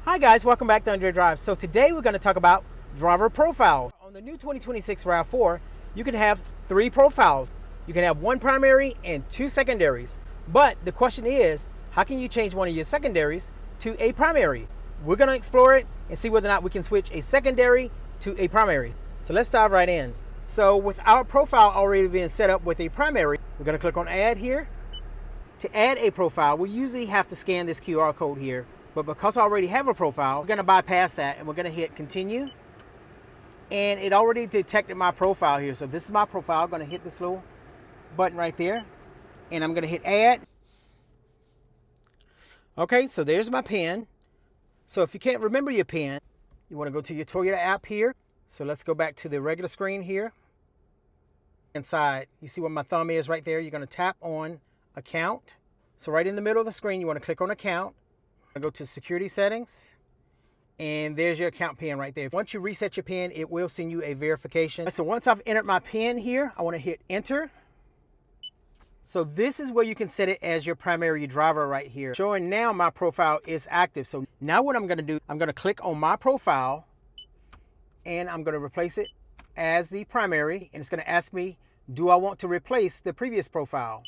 Hi guys, welcome back to Under Drive. So today we're going to talk about driver profiles. On the new 2026 RAV4, you can have 3 profiles. You can have 1 primary and 2 secondaries. But the question is, how can you change one of your secondaries to a primary? We're going to explore it and see whether or not we can switch a secondary to a primary. So let's dive right in. So with our profile already being set up with a primary, we're going to click on Add here. To add a profile, we usually have to scan this QR code here. But because I already have a profile, we're going to bypass that and we're going to hit continue. And it already detected my profile here. So this is my profile. I'm going to hit this little button right there. And I'm going to hit add. Okay, so there's my PIN. So if you can't remember your PIN, you want to go to your Toyota app here. So let's go back to the regular screen here. Inside, you see where my thumb is right there. You're going to tap on account. So right in the middle of the screen, you want to click on account. Go to security settings, and there's your account PIN right there. Once you reset your PIN, it will send you a verification. So once I've entered my PIN here, I want to hit enter. So this is where you can set it as your primary driver right here, showing now my profile is active. So now what I'm going to do, I'm going to click on my profile and I'm going to replace it as the primary, and it's going to ask me, do I want to replace the previous profile?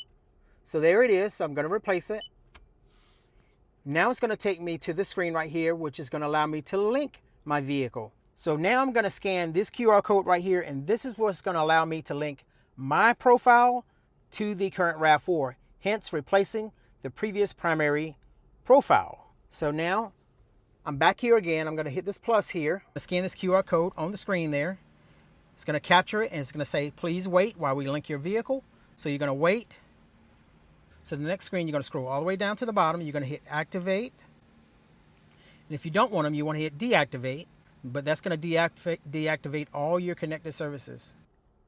So there it is. So I'm going to replace it. Now it's going to take me to this screen right here, which is going to allow me to link my vehicle. So now I'm going to scan this QR code right here, and this is what's going to allow me to link my profile to the current RAV4, hence replacing the previous primary profile. So now I'm back here again. I'm going to hit this plus here. Scan this QR code on the screen there. It's going to capture it, and it's going to say, please wait while we link your vehicle. So you're going to wait. So the next screen, you're going to scroll all the way down to the bottom. You're going to hit activate. And if you don't want them, you want to hit deactivate. But that's going to deactivate all your connected services.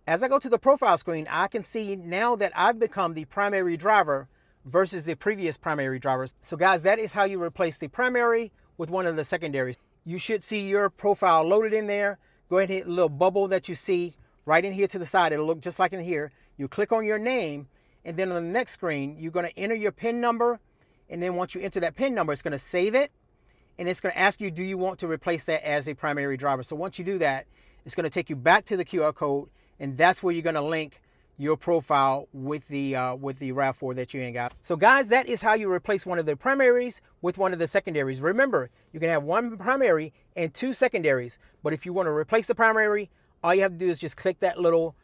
As I go to the profile screen, I can see now that I've become the primary driver versus the previous primary drivers. So guys, that is how you replace the primary with one of the secondaries. You should see your profile loaded in there. Go ahead and hit the little bubble that you see right in here to the side. It'll look just like in here. You click on your name. And then on the next screen, you're going to enter your PIN number. And then once you enter that PIN number, it's going to save it. And it's going to ask you, do you want to replace that as a primary driver? So once you do that, it's going to take you back to the QR code. And that's where you're going to link your profile with the RAV4 that you ain't got. So guys, that is how you replace one of the primaries with one of the secondaries. Remember, you can have 1 primary and 2 secondaries. But if you want to replace the primary, all you have to do is just click that little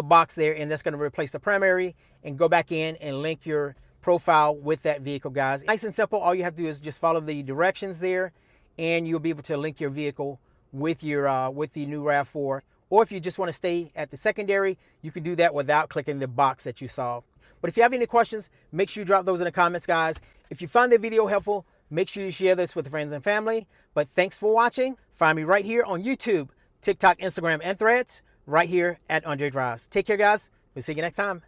box there, and that's going to replace the primary, and go back in and link your profile with that vehicle, guys. Nice and simple. All you have to do is just follow the directions there, and you'll be able to link your vehicle with your with the new RAV4. Or if you just want to stay at the secondary, you can do that without clicking the box that you saw. But if you have any questions, make sure you drop those in the comments, guys. If you found the video helpful, make sure you share this with friends and family. But thanks for watching. Find me right here on YouTube, TikTok, Instagram, and Threads, right here at Andre Drives. Take care, guys. We'll see you next time.